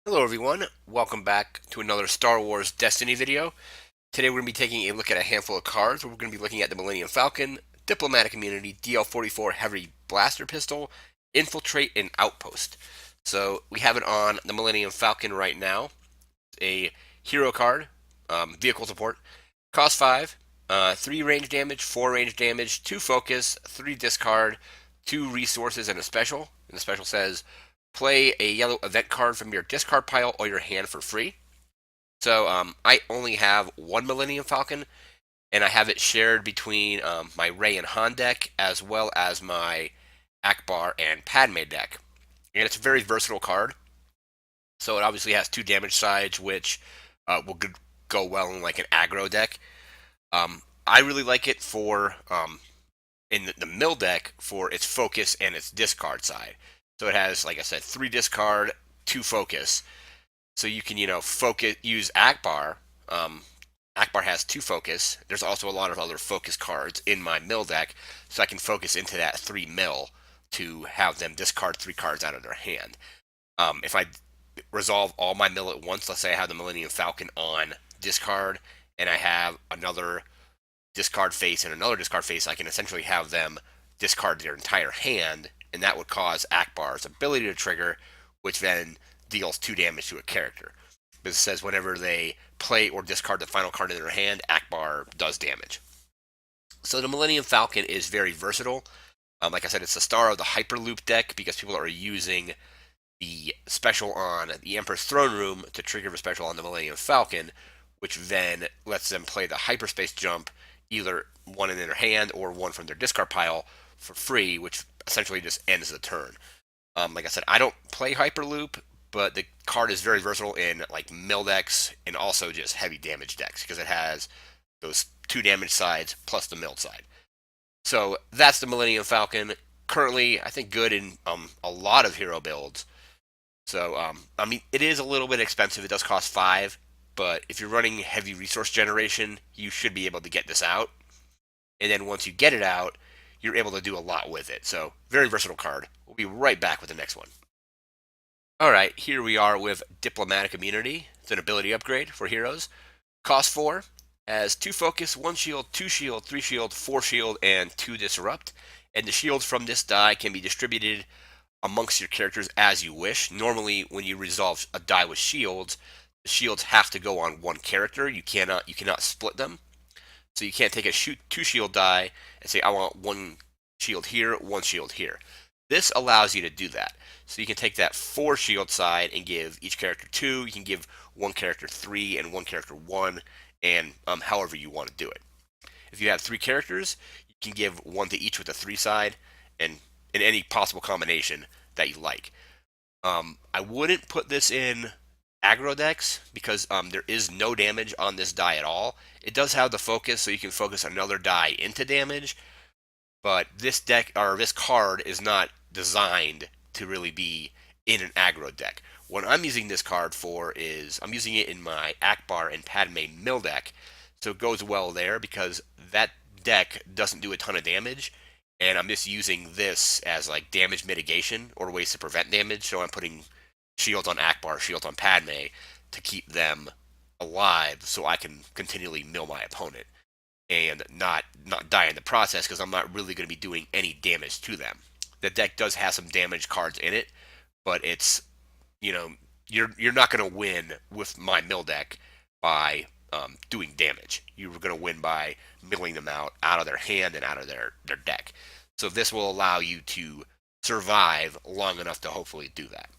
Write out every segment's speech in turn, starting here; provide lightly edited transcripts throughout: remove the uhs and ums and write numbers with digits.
Hello everyone, welcome back to another Star Wars Destiny video. Today we're going to be taking a look at a handful of cards. We're going to be looking at the Millennium Falcon, Diplomatic Immunity, DL-44 Heavy Blaster Pistol, Infiltrate, and Outpost. So we have it on the Millennium Falcon right now. A hero card, vehicle support, cost 5, 3 range damage, 4 range damage, 2 focus, 3 discard, 2 resources, and a special. And the special says play a yellow event card from your discard pile or your hand for free. So I only have one Millennium Falcon, and I have it shared between my Rey and Han deck as well as my Akbar and Padme deck. And it's a very versatile card. So it obviously has 2 damage sides, which will go well in like an aggro deck. I really like it for in the mill deck for its focus and its discard side. So it has, like I said, 3 discard, 2 focus. So you can, focus, use Akbar. Akbar has 2 focus. There's also a lot of other focus cards in my mill deck, so I can focus into that 3 mill to have them discard 3 cards out of their hand. If I resolve all my mill at once, let's say I have the Millennium Falcon on discard, and I have another discard face and another discard face, I can essentially have them discard their entire hand, and that would cause Akbar's ability to trigger, which then deals 2 damage to a character. It says whenever they play or discard the final card in their hand, Akbar does damage. So the Millennium Falcon is very versatile. Like I said, it's the star of the Hyperloop deck because people are using the special on the Emperor's Throne Room to trigger the special on the Millennium Falcon, which then lets them play the hyperspace jump, either one in their hand or one from their discard pile for free, which essentially just ends the turn. Like I said, I don't play Hyperloop, but the card is very versatile in like mill decks and also just heavy damage decks because it has those 2 damage sides plus the mill side. So that's the Millennium Falcon. Currently, I think good in a lot of hero builds. So I mean, it is a little bit expensive. It does cost 5, but if you're running heavy resource generation, you should be able to get this out. And then once you get it out, you're able to do a lot with it. So very versatile card. We'll be right back with the next one. All right, here we are with Diplomatic Immunity. It's an ability upgrade for heroes. Cost 4, has 2 focus, 1 shield, 2 shield, 3 shield, 4 shield, and 2 disrupt. And the shields from this die can be distributed amongst your characters as you wish. Normally, when you resolve a die with shields, the shields have to go on one character. You cannot split them. So you can't take a 2 shield die and say I want 1 shield here, 1 shield here. This allows you to do that. So you can take that 4 shield side and give each character 2. You can give one character 3 and one character 1, and however you want to do it. If you have 3 characters, you can give 1 to each with the 3 side, and in any possible combination that you like. I wouldn't put this in aggro decks because there is no damage on this die at all. It does have the focus, so you can focus another die into damage, but this deck or this card is not designed to really be in an aggro deck. What I'm using this card for is I'm using it in my Akbar and Padme mill deck, so it goes well there because that deck doesn't do a ton of damage, and I'm just using this as like damage mitigation or ways to prevent damage. So I'm putting shields on Akbar, shields on Padme to keep them alive, so I can continually mill my opponent and not die in the process because I'm not really going to be doing any damage to them. The deck does have some damage cards in it, but it's you know you're not going to win with my mill deck by doing damage. You're going to win by milling them out of their hand and out of their deck. So this will allow you to survive long enough to hopefully do that.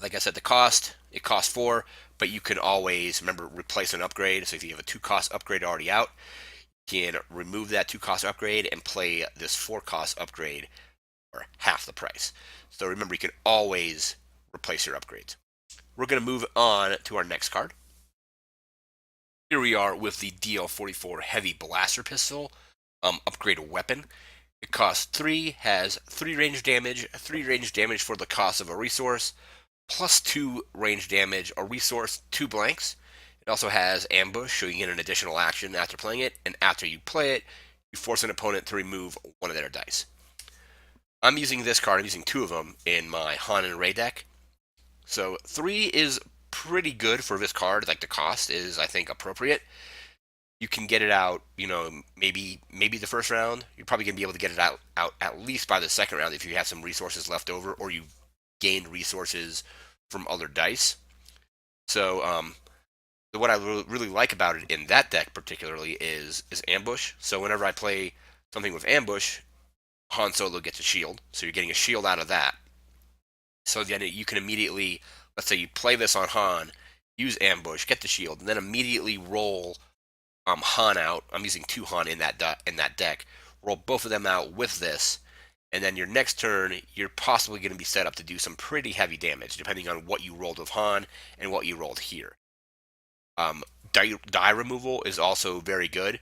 Like I said, it costs 4, but you can always remember replace an upgrade. So if you have a 2 cost upgrade already out, you can remove that 2 cost upgrade and play this 4 cost upgrade for half the price. So remember, you can always replace your upgrades. We're going to move on to our next card. Here we are with the DL-44 Heavy Blaster Pistol, upgrade weapon. It costs 3, has 3 range damage, 3 range damage for the cost of a resource, plus 2 range damage, a resource, 2 blanks. It also has ambush, so you get an additional action after playing it, and after you play it, you force an opponent to remove one of their dice. I'm using this card, I'm using 2 of them in my Han and Rey deck. So 3 is pretty good for this card. Like the cost is, I think, appropriate. You can get it out, maybe the first round. You're probably gonna be able to get it out at least by the second round if you have some resources left over, or you gained resources from other dice. So what I really like about it in that deck particularly is ambush. So whenever I play something with ambush, Han Solo gets a shield, so you're getting a shield out of that. So then you can immediately, let's say you play this on Han, use ambush, get the shield, and then immediately roll Han out. I'm using 2 Han in that deck. Roll both of them out with this, and then your next turn, you're possibly going to be set up to do some pretty heavy damage, depending on what you rolled with Han and what you rolled here. Die removal is also very good.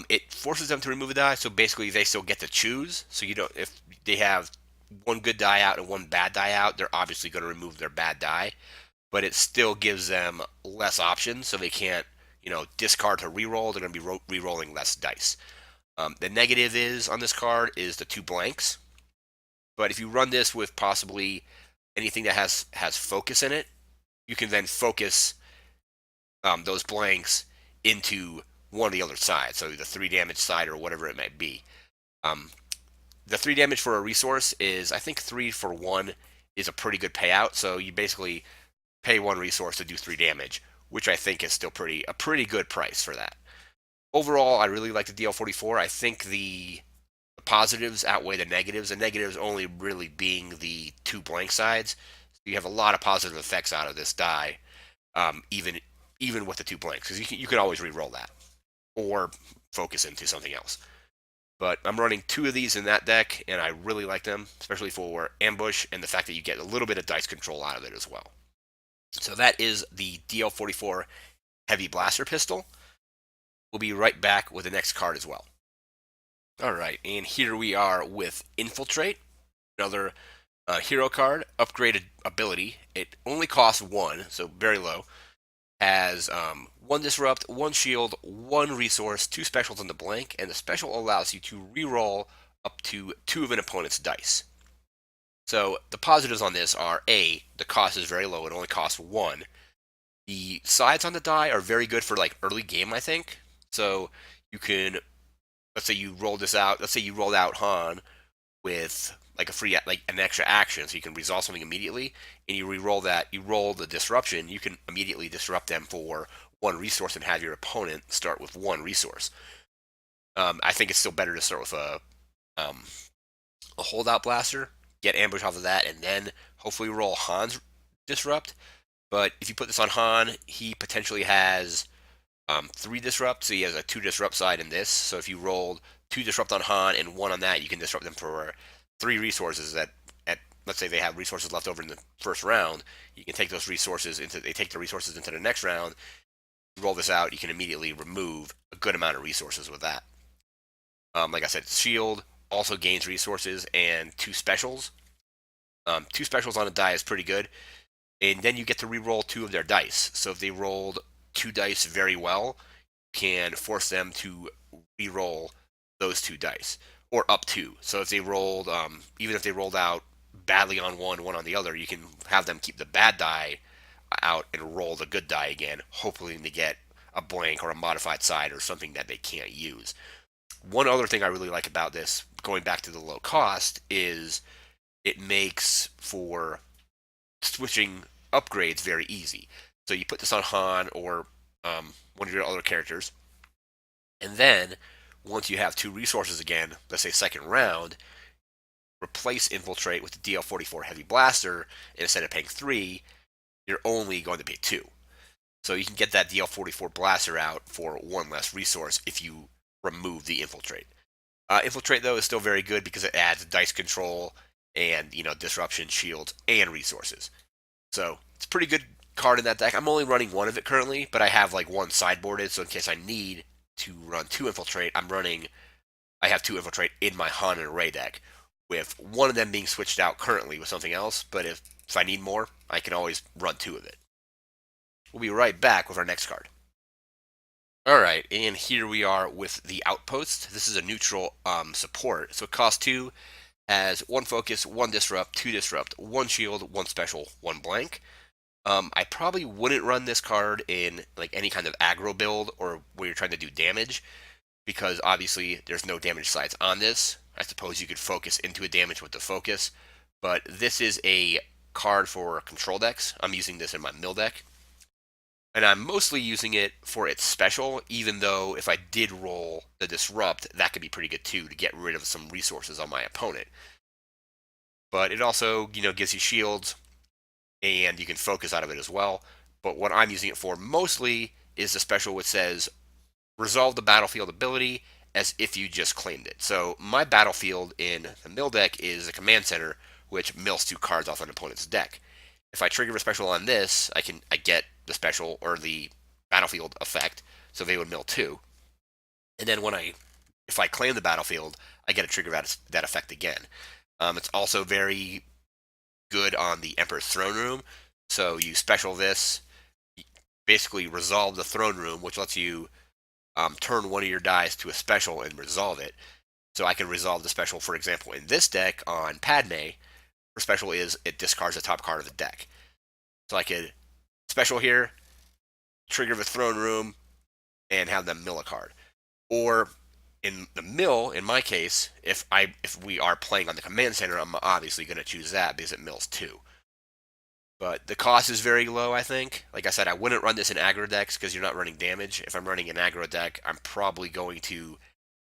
It forces them to remove a die, so basically they still get to choose. So you don't, if they have one good die out and one bad die out, they're obviously going to remove their bad die, but it still gives them less options, so they can't, discard to reroll. They're going to be re-rolling less dice. The negative is on this card is the 2 blanks, but if you run this with possibly anything that has focus in it, you can then focus those blanks into one of the other sides, so the 3 damage side or whatever it might be. The 3 damage for a resource is, I think 3 for 1 is a pretty good payout, so you basically pay 1 resource to do 3 damage, which I think is still a pretty good price for that. Overall, I really like the DL44. I think the positives outweigh the negatives. The negatives only really being the 2 blank sides. So you have a lot of positive effects out of this die, even with the 2 blanks, because you can always re-roll that or focus into something else. But I'm running 2 of these in that deck, and I really like them, especially for ambush and the fact that you get a little bit of dice control out of it as well. So that is the DL44 Heavy Blaster Pistol. We'll be right back with the next card as well. Alright, and here we are with Infiltrate, another hero card, upgraded ability. It only costs 1, so very low. Has 1 disrupt, 1 shield, 1 resource, 2 specials in the blank, and the special allows you to reroll up to 2 of an opponent's dice. So the positives on this are A, the cost is very low, it only costs 1. The sides on the die are very good for like early game, I think. So you can, let's say you roll this out, let's say you rolled out Han with like an extra action, so you can resolve something immediately, and you re-roll that, you roll the disruption, you can immediately disrupt them for 1 resource and have your opponent start with 1 resource. I think it's still better to start with a holdout blaster, get ambush off of that, and then hopefully roll Han's disrupt. But if you put this on Han, he potentially has 3 disrupt, so he has a 2 disrupt side in this. So if you rolled 2 disrupt on Han and 1 on that, you can disrupt them for 3 resources at let's say they have resources left over in the first round. You can take those resources they take the resources into the next round. You roll this out, you can immediately remove a good amount of resources with that. Like I said, shield also gains resources and 2 specials. 2 specials on a die is pretty good. And then you get to re-roll 2 of their dice. So if they rolled 2 dice very well, you can force them to re-roll those 2 dice, or up 2. So if they rolled, even if they rolled out badly on one on the other, you can have them keep the bad die out and roll the good die again, hoping to get a blank or a modified side or something that they can't use. One other thing I really like about this, going back to the low cost, is it makes for switching upgrades very easy. So you put this on Han or one of your other characters, and then once you have 2 resources again, let's say second round, replace Infiltrate with the DL44 Heavy Blaster, and instead of paying 3, you're only going to pay 2. So you can get that DL44 Blaster out for 1 less resource if you remove the Infiltrate. Infiltrate, though, is still very good because it adds dice control and, disruption, shields, and resources. So it's a pretty good card in that deck. I'm only running 1 of it currently, but I have like 1 sideboarded, so in case I need to run 2 Infiltrate, I have 2 Infiltrate in my Han and Ray deck, with 1 of them being switched out currently with something else, but if I need more, I can always run 2 of it. We'll be right back with our next card. Alright, and here we are with the Outpost. This is a neutral support, so it costs 2, has 1 focus, 1 disrupt, 2 disrupt, 1 shield, 1 special, 1 blank. I probably wouldn't run this card in like any kind of aggro build or where you're trying to do damage, because obviously there's no damage sides on this. I suppose you could focus into a damage with the focus, but this is a card for control decks. I'm using this in my mill deck, and I'm mostly using it for its special, even though if I did roll the Disrupt, that could be pretty good too to get rid of some resources on my opponent. But it also, gives you shields, and you can focus out of it as well. But what I'm using it for mostly is the special which says resolve the battlefield ability as if you just claimed it. So my battlefield in the mill deck is a command center, which mills 2 cards off an opponent's deck. If I trigger a special on this, I get the special or the battlefield effect, so they would mill 2. And then if I claim the battlefield, I get a trigger that effect again. It's also very good on the Emperor's Throne Room. So you special this, basically resolve the Throne Room, which lets you turn one of your dice to a special and resolve it. So I can resolve the special, for example, in this deck on Padme. Her special is it discards the top card of the deck. So I could special here, trigger the Throne Room, and have them mill a card. Or in the mill, in my case, if we are playing on the command center, I'm obviously going to choose that because it mills 2. But the cost is very low, I think. Like I said, I wouldn't run this in aggro decks because you're not running damage. If I'm running an aggro deck, I'm probably going to,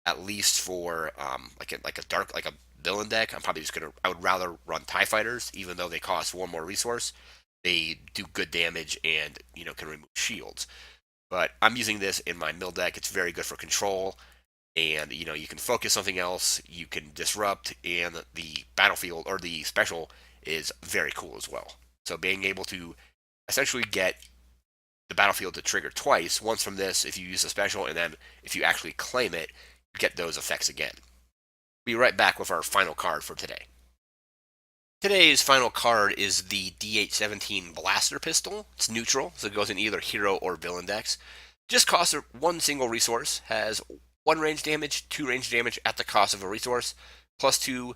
at least for like a villain deck, I'm probably just gonna. I would rather run TIE Fighters, even though they cost 1 more resource. They do good damage and can remove shields. But I'm using this in my mill deck. It's very good for control, and you can focus something else. You can disrupt, and the battlefield or the special is very cool as well. So being able to essentially get the battlefield to trigger twice, once from this if you use a special, and then if you actually claim it, get those effects again. We'll be right back with our final card for today. Today's final card is the DH-17 Blaster Pistol. It's neutral, so it goes in either hero or villain decks. Just costs 1 single resource, has 1 range damage, 2 range damage at the cost of a resource, plus 2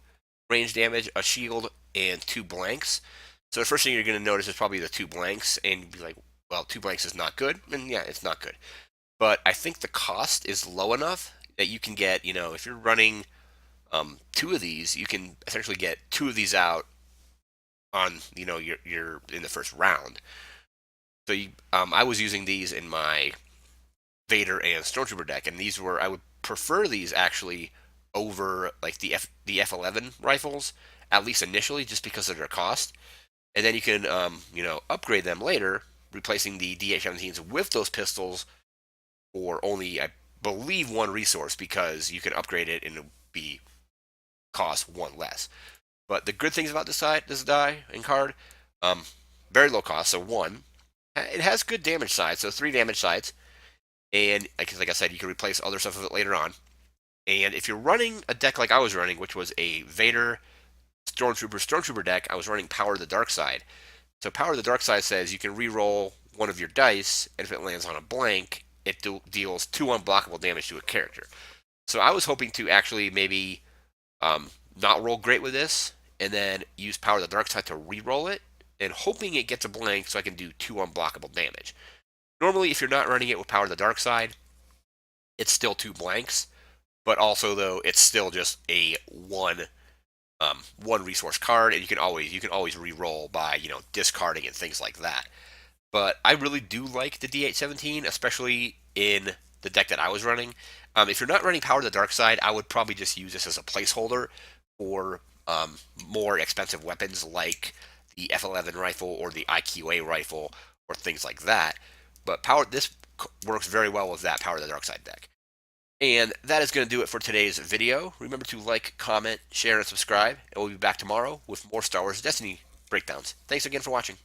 range damage, a shield, and 2 blanks. So the first thing you're going to notice is probably the 2 blanks, and you'd be like, well, 2 blanks is not good, and yeah, it's not good. But I think the cost is low enough that you can get, if you're running 2 of these, you can essentially get 2 of these out on, you're in the first round. So I was using these in my Vader and Stormtrooper deck, and I would prefer these actually over like the F11 rifles, at least initially, just because of their cost. And then you can, upgrade them later, replacing the DH-17s with those pistols for only, I believe, 1 resource, because you can upgrade it and it'll be cost 1 less. But the good things about this die and card, very low cost, so 1. It has good damage sides, so 3 damage sides. And like I said, you can replace other stuff with it later on. And if you're running a deck like I was running, which was a Vader Stormtrooper deck, I was running Power of the Dark Side. So Power of the Dark Side says you can re-roll one of your dice, and if it lands on a blank, it deals 2 unblockable damage to a character. So I was hoping to actually maybe not roll great with this, and then use Power of the Dark Side to re-roll it, and hoping it gets a blank so I can do 2 unblockable damage. Normally, if you're not running it with Power of the Dark Side, it's still 2 blanks, but also though it's still just a one resource card, and you can always re-roll by discarding and things like that. But I really do like the DH-17, especially in the deck that I was running. If you're not running Power of the Dark Side, I would probably just use this as a placeholder for more expensive weapons like the F11 rifle or the IQA rifle or things like that. But this works very well with that Power of the Dark Side deck. And that is going to do it for today's video. Remember to like, comment, share, and subscribe. And we'll be back tomorrow with more Star Wars Destiny breakdowns. Thanks again for watching.